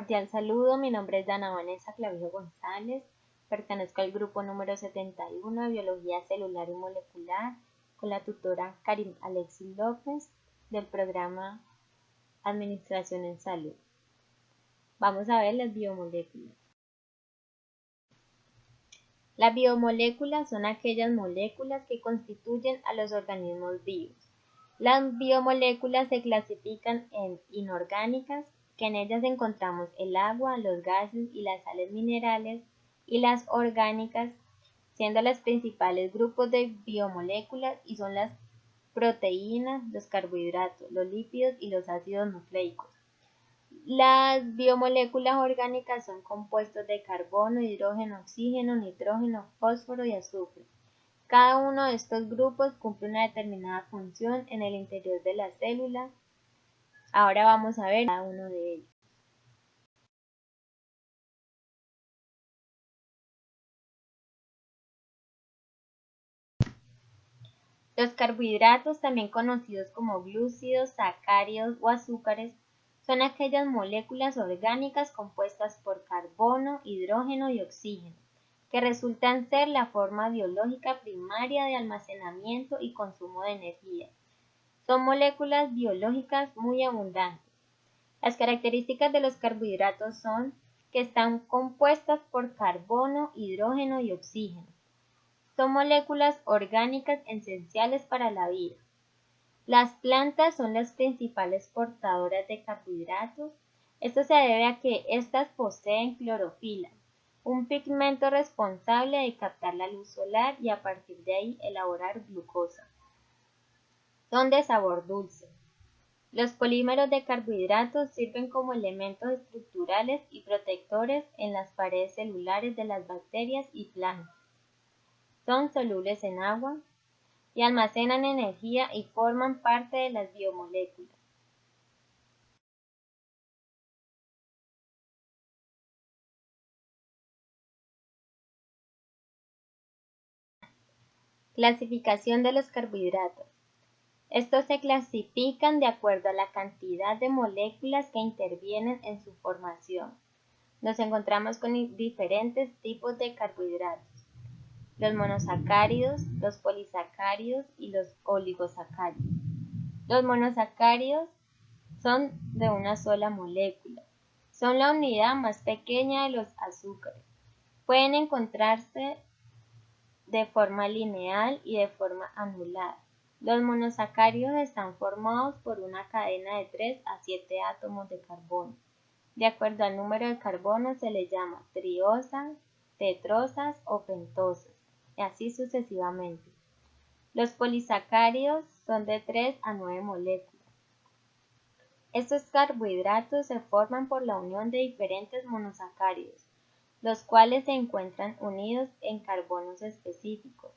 Cordial saludo, mi nombre es Dana Vanessa Clavijo González, pertenezco al grupo número 71 de Biología Celular y Molecular con la tutora Karim Alexis López del programa Administración en Salud. Vamos a ver las biomoléculas. Las biomoléculas son aquellas moléculas que constituyen a los organismos vivos. Las biomoléculas se clasifican en inorgánicas, que en ellas encontramos el agua, los gases y las sales minerales, y las orgánicas, siendo los principales grupos de biomoléculas y son las proteínas, los carbohidratos, los lípidos y los ácidos nucleicos. Las biomoléculas orgánicas son compuestos de carbono, hidrógeno, oxígeno, nitrógeno, fósforo y azufre. Cada uno de estos grupos cumple una determinada función en el interior de la célula. Ahora vamos a ver cada uno de ellos. Los carbohidratos, también conocidos como glúcidos, sacáridos o azúcares, son aquellas moléculas orgánicas compuestas por carbono, hidrógeno y oxígeno, que resultan ser la forma biológica primaria de almacenamiento y consumo de energía. Son moléculas biológicas muy abundantes. Las características de los carbohidratos son que están compuestas por carbono, hidrógeno y oxígeno. Son moléculas orgánicas esenciales para la vida. Las plantas son las principales portadoras de carbohidratos. Esto se debe a que éstas poseen clorofila, un pigmento responsable de captar la luz solar y a partir de ahí elaborar glucosa. Son de sabor dulce. Los polímeros de carbohidratos sirven como elementos estructurales y protectores en las paredes celulares de las bacterias y plantas. Son solubles en agua y almacenan energía y forman parte de las biomoléculas. Clasificación de los carbohidratos. Estos se clasifican de acuerdo a la cantidad de moléculas que intervienen en su formación. Nos encontramos con diferentes tipos de carbohidratos: los monosacáridos, los polisacáridos y los oligosacáridos. Los monosacáridos son de una sola molécula. Son la unidad más pequeña de los azúcares. Pueden encontrarse de forma lineal y de forma anulada. Los monosacáridos están formados por una cadena de 3 a 7 átomos de carbono. De acuerdo al número de carbono se les llama triosas, tetrosas o pentosas, y así sucesivamente. Los polisacáridos son de 3 a 9 moléculas. Estos carbohidratos se forman por la unión de diferentes monosacáridos, los cuales se encuentran unidos en carbonos específicos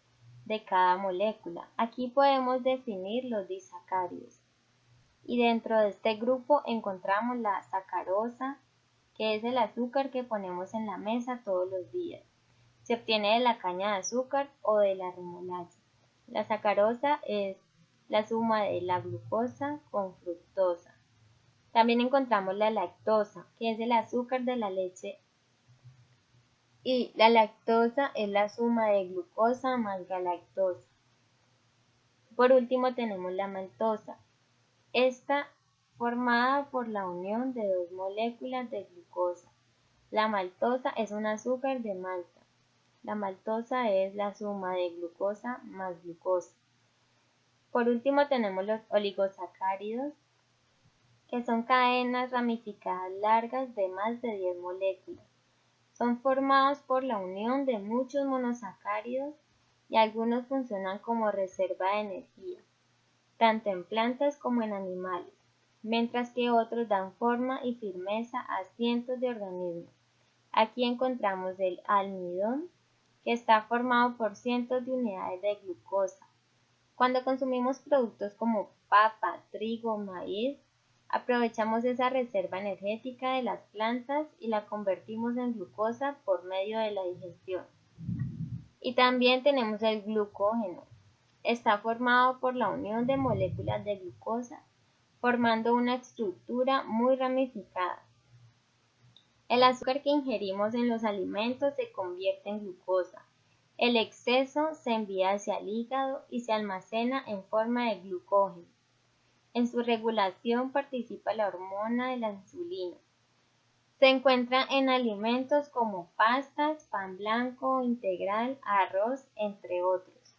de cada molécula. Aquí podemos definir los disacáridos. Y dentro de este grupo encontramos la sacarosa, que es el azúcar que ponemos en la mesa todos los días. Se obtiene de la caña de azúcar o de la remolacha. La sacarosa es la suma de la glucosa con fructosa. También encontramos la lactosa, que es el azúcar de la leche, y la lactosa es la suma de glucosa más galactosa. Por último tenemos la maltosa. Esta formada por la unión de dos moléculas de glucosa. La maltosa es un azúcar de malta. La maltosa es la suma de glucosa más glucosa. Por último tenemos los oligosacáridos, que son cadenas ramificadas largas de más de 10 moléculas. Son formados por la unión de muchos monosacáridos y algunos funcionan como reserva de energía, tanto en plantas como en animales, mientras que otros dan forma y firmeza a cientos de organismos. Aquí encontramos el almidón, que está formado por cientos de unidades de glucosa. Cuando consumimos productos como papa, trigo, maíz, aprovechamos esa reserva energética de las plantas y la convertimos en glucosa por medio de la digestión. Y también tenemos el glucógeno. Está formado por la unión de moléculas de glucosa, formando una estructura muy ramificada. El azúcar que ingerimos en los alimentos se convierte en glucosa. El exceso se envía hacia el hígado y se almacena en forma de glucógeno. En su regulación participa la hormona de la insulina. Se encuentra en alimentos como pastas, pan blanco, integral, arroz, entre otros.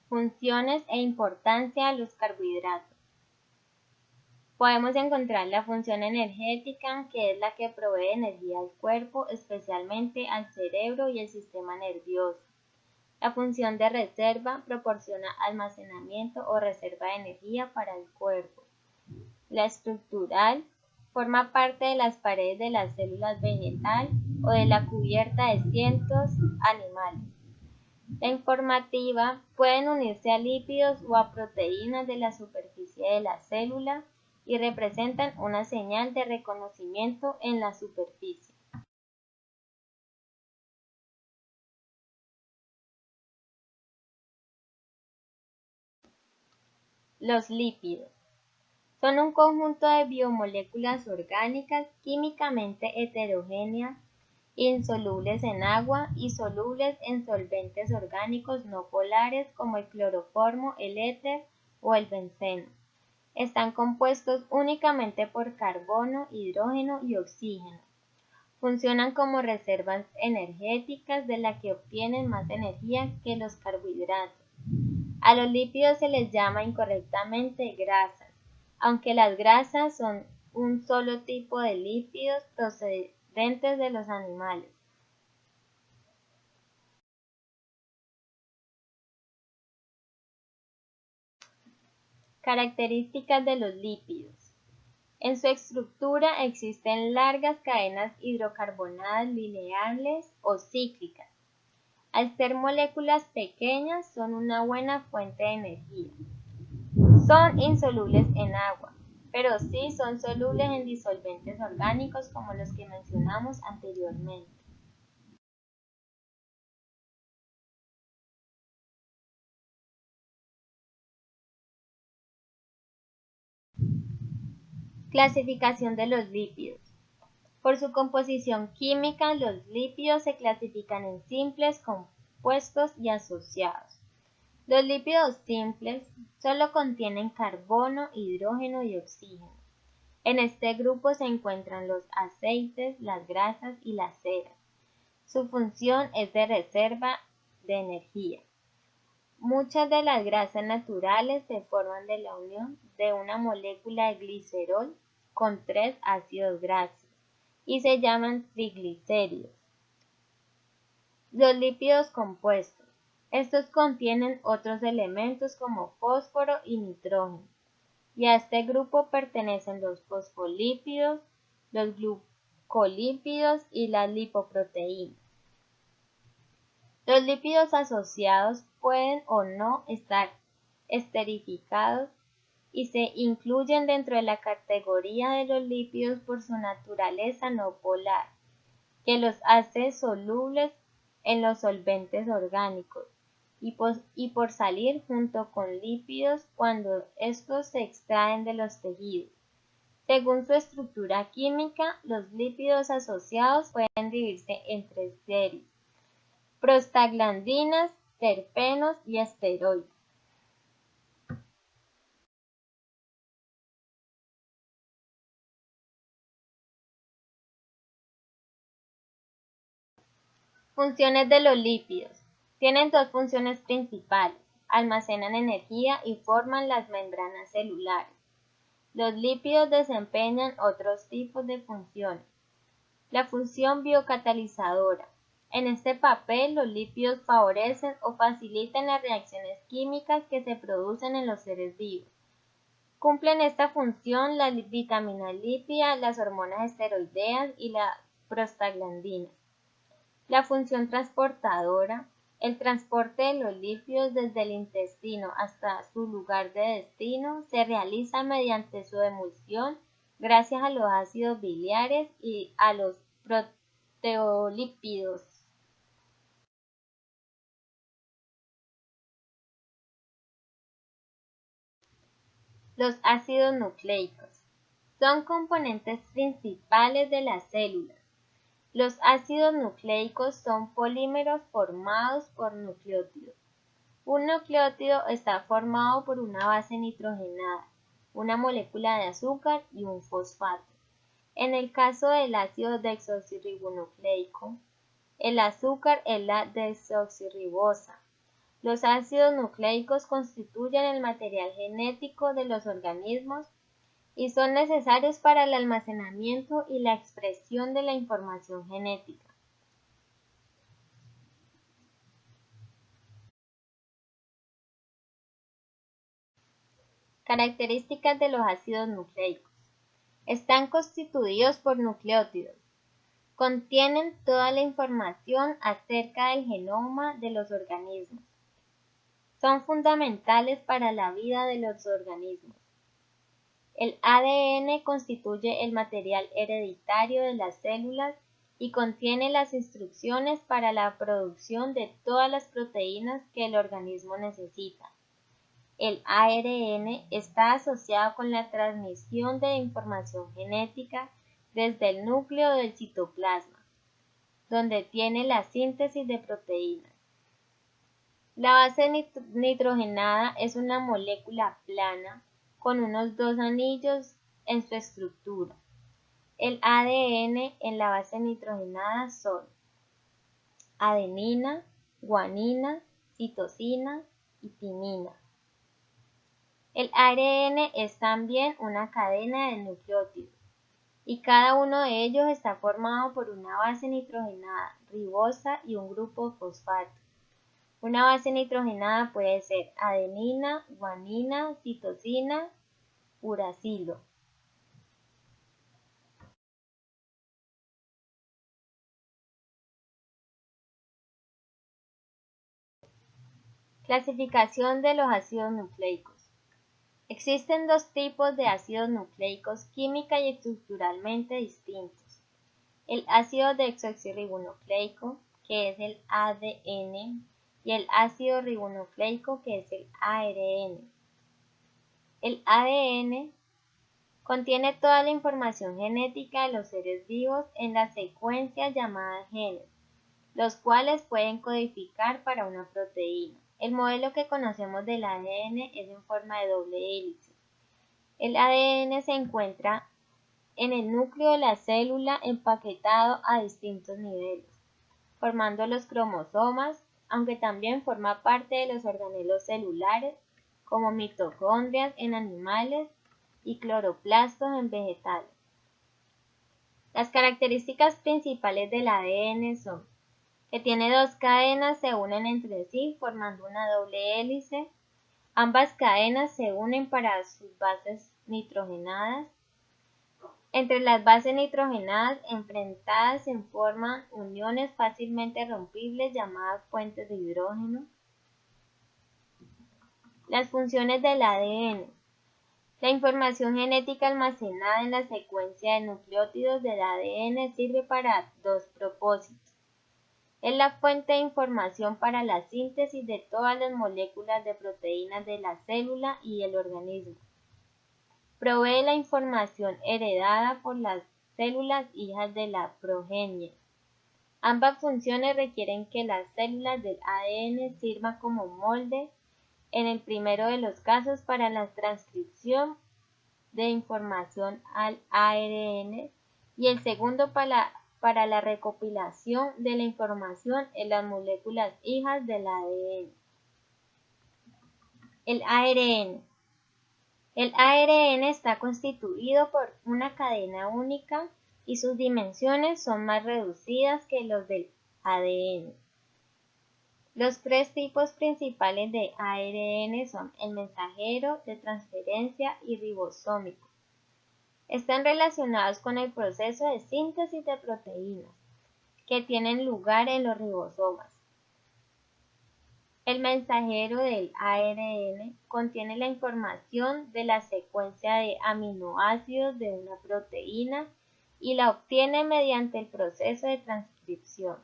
Funciones e importancia de los carbohidratos. Podemos encontrar la función energética, que es la que provee energía al cuerpo, especialmente al cerebro y el sistema nervioso. La función de reserva proporciona almacenamiento o reserva de energía para el cuerpo. La estructural forma parte de las paredes de las células vegetal o de la cubierta de cientos animales. La informativa pueden unirse a lípidos o a proteínas de la superficie de la célula y representan una señal de reconocimiento en la superficie. Los lípidos son un conjunto de biomoléculas orgánicas químicamente heterogéneas, insolubles en agua y solubles en solventes orgánicos no polares como el cloroformo, el éter o el benceno. Están compuestos únicamente por carbono, hidrógeno y oxígeno. Funcionan como reservas energéticas de las que obtienen más energía que los carbohidratos. A los lípidos se les llama incorrectamente grasas, aunque las grasas son un solo tipo de lípidos procedentes de los animales. Características de los lípidos. En su estructura existen largas cadenas hidrocarbonadas lineales o cíclicas. Al ser moléculas pequeñas, son una buena fuente de energía. Son insolubles en agua, pero sí son solubles en disolventes orgánicos como los que mencionamos anteriormente. Clasificación de los lípidos. Por su composición química, los lípidos se clasifican en simples, compuestos y asociados. Los lípidos simples solo contienen carbono, hidrógeno y oxígeno. En este grupo se encuentran los aceites, las grasas y las ceras. Su función es de reserva de energía. Muchas de las grasas naturales se forman de la unión de una molécula de glicerol con tres ácidos grasos y se llaman triglicéridos. Los lípidos compuestos. Estos contienen otros elementos como fósforo y nitrógeno, y a este grupo pertenecen los fosfolípidos, los glucolípidos y las lipoproteínas. Los lípidos asociados pueden o no estar esterificados y se incluyen dentro de la categoría de los lípidos por su naturaleza no polar, que los hace solubles en los solventes orgánicos y por salir junto con lípidos cuando estos se extraen de los tejidos. Según su estructura química, los lípidos asociados pueden dividirse en tres series: prostaglandinas, terpenos y esteroides. Funciones de los lípidos. Tienen dos funciones principales: almacenan energía y forman las membranas celulares. Los lípidos desempeñan otros tipos de funciones. La función biocatalizadora. En este papel, los lípidos favorecen o facilitan las reacciones químicas que se producen en los seres vivos. Cumplen esta función las vitaminas lípidas, las hormonas esteroideas y las prostaglandinas. La función transportadora. El transporte de los lípidos desde el intestino hasta su lugar de destino se realiza mediante su emulsión gracias a los ácidos biliares y a los proteolípidos. Los ácidos nucleicos son componentes principales de las células. Los ácidos nucleicos son polímeros formados por nucleótidos. Un nucleótido está formado por una base nitrogenada, una molécula de azúcar y un fosfato. En el caso del ácido desoxirribonucleico, el azúcar es la desoxirribosa. Los ácidos nucleicos constituyen el material genético de los organismos y son necesarios para el almacenamiento y la expresión de la información genética. Características de los ácidos nucleicos. Están constituidos por nucleótidos. Contienen toda la información acerca del genoma de los organismos. Son fundamentales para la vida de los organismos. El ADN constituye el material hereditario de las células y contiene las instrucciones para la producción de todas las proteínas que el organismo necesita. El ARN está asociado con la transmisión de información genética desde el núcleo del citoplasma, donde tiene la síntesis de proteínas. La base nitrogenada es una molécula plana con unos dos anillos en su estructura. El ADN en la base nitrogenada son adenina, guanina, citosina y timina. El ARN es también una cadena de nucleótidos y cada uno de ellos está formado por una base nitrogenada, ribosa y un grupo fosfato. Una base nitrogenada puede ser adenina, guanina, citosina, uracilo. Clasificación de los ácidos nucleicos. Existen dos tipos de ácidos nucleicos química y estructuralmente distintos. El ácido desoxirribonucleico, que es el ADN, y el ácido ribonucleico, que es el ARN. El ADN contiene toda la información genética de los seres vivos en la secuencia llamada genes, los cuales pueden codificar para una proteína. El modelo que conocemos del ADN es en forma de doble hélice. El ADN se encuentra en el núcleo de la célula empaquetado a distintos niveles, formando los cromosomas, aunque también forma parte de los organelos celulares, como mitocondrias en animales y cloroplastos en vegetales. Las características principales del ADN son que tiene dos cadenas se unen entre sí formando una doble hélice. Ambas cadenas se unen para sus bases nitrogenadas. Entre las bases nitrogenadas enfrentadas se forman uniones fácilmente rompibles llamadas puentes de hidrógeno. Las funciones del ADN. La información genética almacenada en la secuencia de nucleótidos del ADN sirve para dos propósitos. Es la fuente de información para la síntesis de todas las moléculas de proteínas de la célula y el organismo. Provee la información heredada por las células hijas de la progenie. Ambas funciones requieren que las células del ADN sirvan como molde, en el primero de los casos para la transcripción de información al ARN y el segundo para la recopilación de la información en las moléculas hijas del ADN. El ARN. El ARN está constituido por una cadena única y sus dimensiones son más reducidas que los del ADN. Los tres tipos principales de ARN son el mensajero, de transferencia y ribosómico. Están relacionados con el proceso de síntesis de proteínas, que tienen lugar en los ribosomas. El mensajero del ARN contiene la información de la secuencia de aminoácidos de una proteína y la obtiene mediante el proceso de transcripción,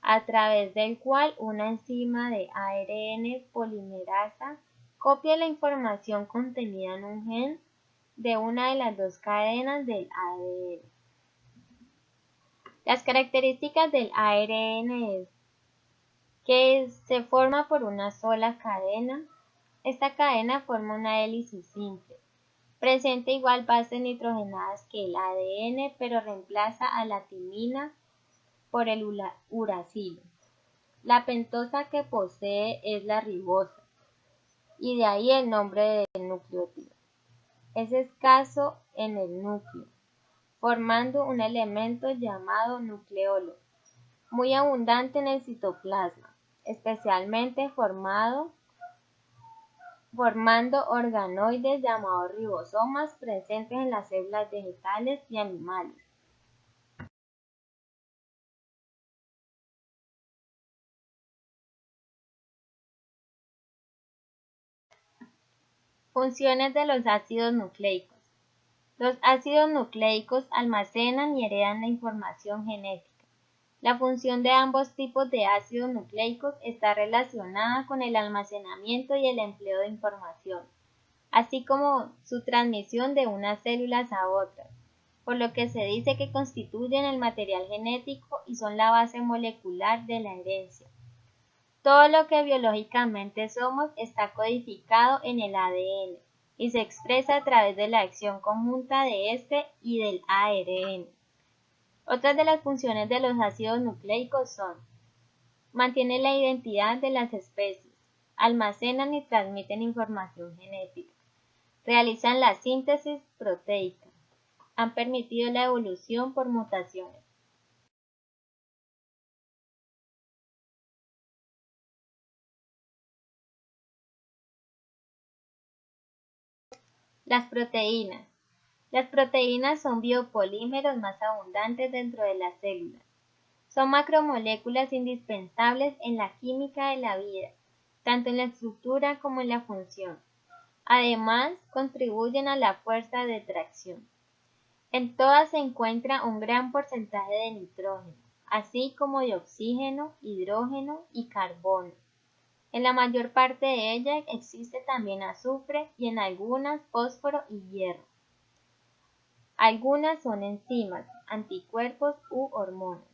a través del cual una enzima de ARN polimerasa copia la información contenida en un gen de una de las dos cadenas del ADN. Las características del ARN es que se forma por una sola cadena. Esta cadena forma una hélice simple. Presenta igual bases nitrogenadas que el ADN, pero reemplaza a la timina por el uracilo. La pentosa que posee es la ribosa, y de ahí el nombre del nucleótido. Es escaso en el núcleo, formando un elemento llamado nucleolo, muy abundante en el citoplasma, especialmente formando organoides llamados ribosomas presentes en las células vegetales y animales. Funciones de los ácidos nucleicos. Los ácidos nucleicos almacenan y heredan la información genética. La función de ambos tipos de ácidos nucleicos está relacionada con el almacenamiento y el empleo de información, así como su transmisión de unas células a otras, por lo que se dice que constituyen el material genético y son la base molecular de la herencia. Todo lo que biológicamente somos está codificado en el ADN y se expresa a través de la acción conjunta de este y del ARN. Otras de las funciones de los ácidos nucleicos son: mantienen la identidad de las especies, almacenan y transmiten información genética, realizan la síntesis proteica, han permitido la evolución por mutaciones. Las proteínas. Las proteínas son biopolímeros más abundantes dentro de las células. Son macromoléculas indispensables en la química de la vida, tanto en la estructura como en la función. Además, contribuyen a la fuerza de tracción. En todas se encuentra un gran porcentaje de nitrógeno, así como de oxígeno, hidrógeno y carbono. En la mayor parte de ellas existe también azufre y en algunas fósforo y hierro. Algunas son enzimas, anticuerpos u hormonas.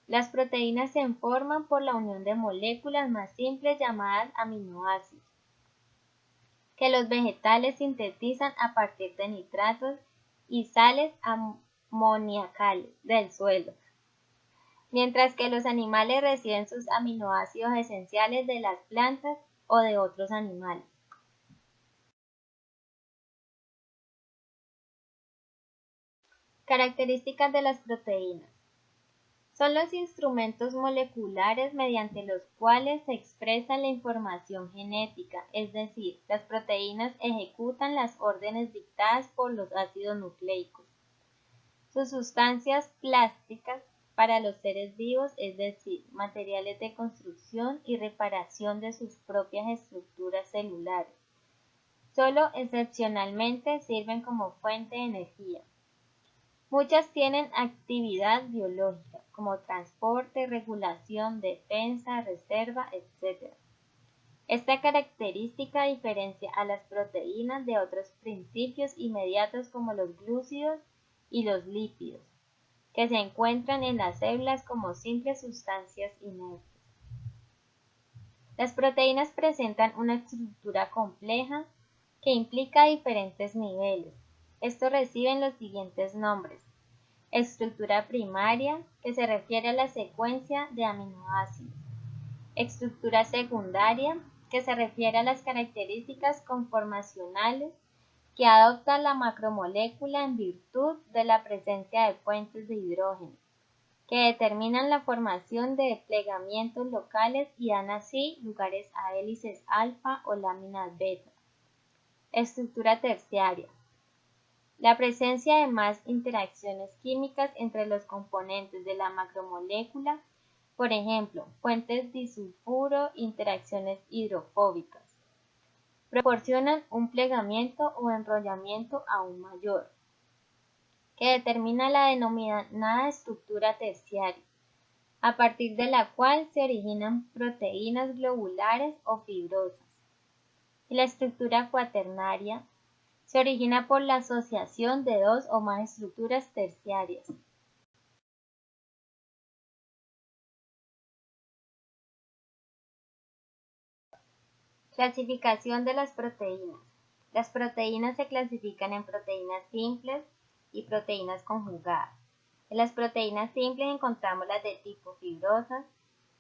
Las proteínas se forman por la unión de moléculas más simples llamadas aminoácidos, que los vegetales sintetizan a partir de nitratos y sales amoniacales del suelo, mientras que los animales reciben sus aminoácidos esenciales de las plantas o de otros animales. Características de las proteínas. Son los instrumentos moleculares mediante los cuales se expresa la información genética, es decir, las proteínas ejecutan las órdenes dictadas por los ácidos nucleicos. Sus sustancias plásticas para los seres vivos, es decir, materiales de construcción y reparación de sus propias estructuras celulares. Solo excepcionalmente sirven como fuente de energía. Muchas tienen actividad biológica, como transporte, regulación, defensa, reserva, etc. Esta característica diferencia a las proteínas de otros principios inmediatos como los glúcidos y los lípidos, que se encuentran en las células como simples sustancias inertes. Las proteínas presentan una estructura compleja que implica diferentes niveles. Estos reciben los siguientes nombres: estructura primaria, que se refiere a la secuencia de aminoácidos; estructura secundaria, que se refiere a las características conformacionales que adopta la macromolécula en virtud de la presencia de fuentes de hidrógeno, que determinan la formación de plegamientos locales y dan así lugares a hélices alfa o láminas beta. Estructura terciaria. La presencia de más interacciones químicas entre los componentes de la macromolécula, por ejemplo, fuentes disulfuro, interacciones hidrofóbicas, proporcionan un plegamiento o enrollamiento aún mayor, que determina la denominada estructura terciaria, a partir de la cual se originan proteínas globulares o fibrosas. Y la estructura cuaternaria se origina por la asociación de dos o más estructuras terciarias. Clasificación de las proteínas. Las proteínas se clasifican en proteínas simples y proteínas conjugadas. En las proteínas simples encontramos las de tipo fibrosas,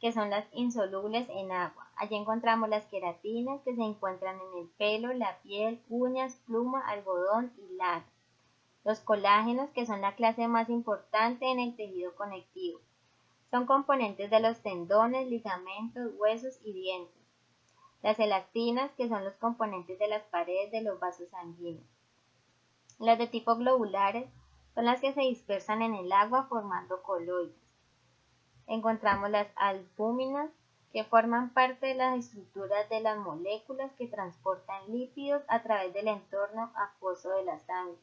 que son las insolubles en agua. Allí encontramos las queratinas, que se encuentran en el pelo, la piel, uñas, pluma, algodón y lana. Los colágenos, que son la clase más importante en el tejido conectivo. Son componentes de los tendones, ligamentos, huesos y dientes. Las elastinas, que son los componentes de las paredes de los vasos sanguíneos. Las de tipo globulares son las que se dispersan en el agua formando coloides. Encontramos las albúminas, que forman parte de las estructuras de las moléculas que transportan lípidos a través del entorno acuoso de la sangre.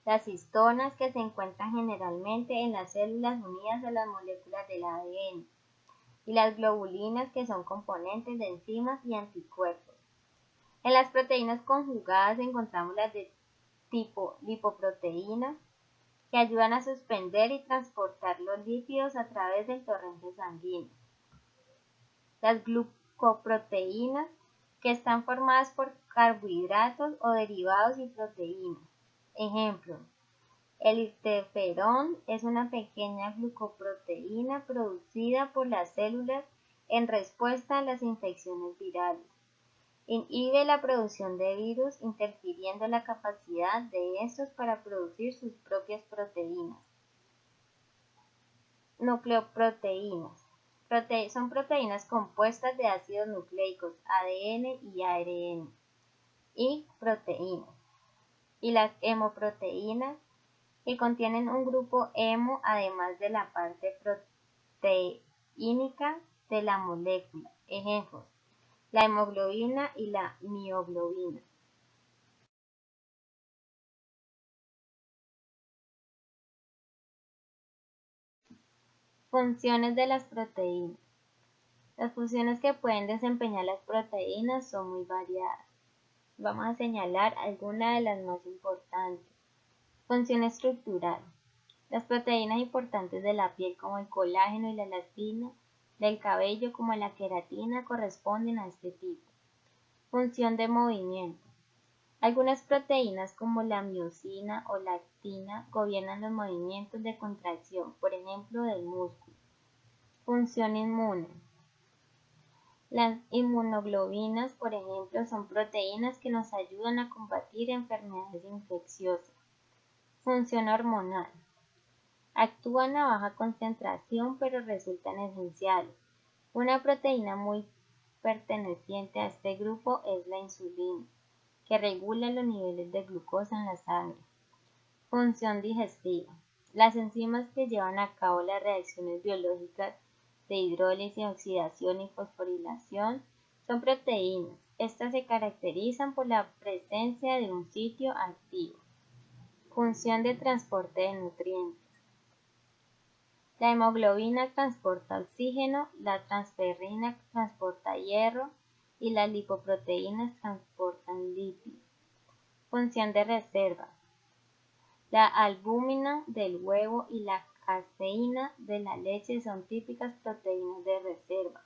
Las histonas, que se encuentran generalmente en las células unidas a las moléculas del ADN. Y las globulinas, que son componentes de enzimas y anticuerpos. En las proteínas conjugadas encontramos las de tipo lipoproteínas, que ayudan a suspender y transportar los lípidos a través del torrente sanguíneo. Las glucoproteínas, que están formadas por carbohidratos o derivados y proteínas. Ejemplo, el interferón es una pequeña glucoproteína producida por las células en respuesta a las infecciones virales. Inhibe la producción de virus, interfiriendo la capacidad de estos para producir sus propias proteínas. Nucleoproteínas. Son proteínas compuestas de ácidos nucleicos, ADN y ARN, y proteínas. Y las hemoproteínas, que contienen un grupo hemo además de la parte proteínica de la molécula. Ejemplos, la hemoglobina y la mioglobina. Funciones de las proteínas. Las funciones que pueden desempeñar las proteínas son muy variadas. Vamos a señalar algunas de las más importantes. Función estructural. Las proteínas importantes de la piel, como el colágeno y la elastina, del cabello como la queratina, corresponden a este tipo. Función de movimiento. Algunas proteínas como la miosina o la actina gobiernan los movimientos de contracción, por ejemplo del músculo. Función inmune. Las inmunoglobinas, por ejemplo, son proteínas que nos ayudan a combatir enfermedades infecciosas. Función hormonal. Actúan a baja concentración pero resultan esenciales. Una proteína muy perteneciente a este grupo es la insulina, que regula los niveles de glucosa en la sangre. Función digestiva. Las enzimas que llevan a cabo las reacciones biológicas de hidrólisis, oxidación y fosforilación son proteínas. Estas se caracterizan por la presencia de un sitio activo. Función de transporte de nutrientes. La hemoglobina transporta oxígeno, la transferrina transporta hierro y las lipoproteínas transportan lípidos. Función de reserva. La albúmina del huevo y la caseína de la leche son típicas proteínas de reserva.